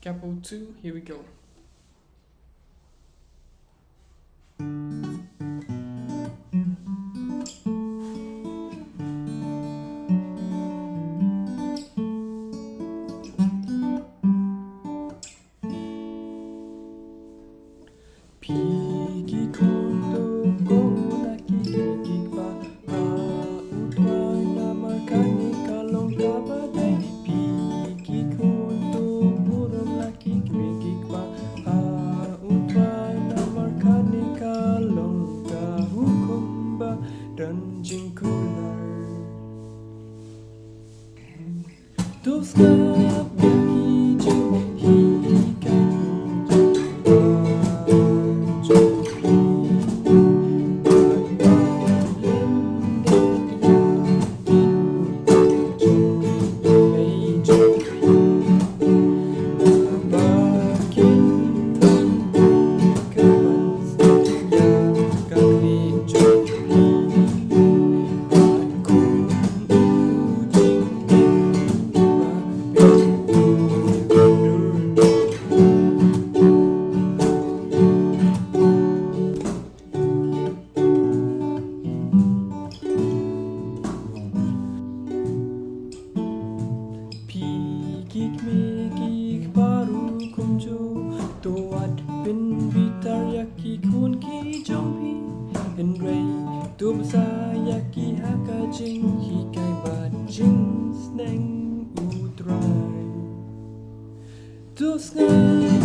Couple 2, here we go. Pigi kundo laki gigi pa utway na markani kalong kabadai. Pigi kundo burong laki gigi pa utway na markani kalong kahukum ba dan jingkular. Dos ngap hijau hikai Gig megig baru kunjo toat bin bitar yaki kun ki jompi enrei tu yaki haka jing hikai bat jing sneng utrai tus ngai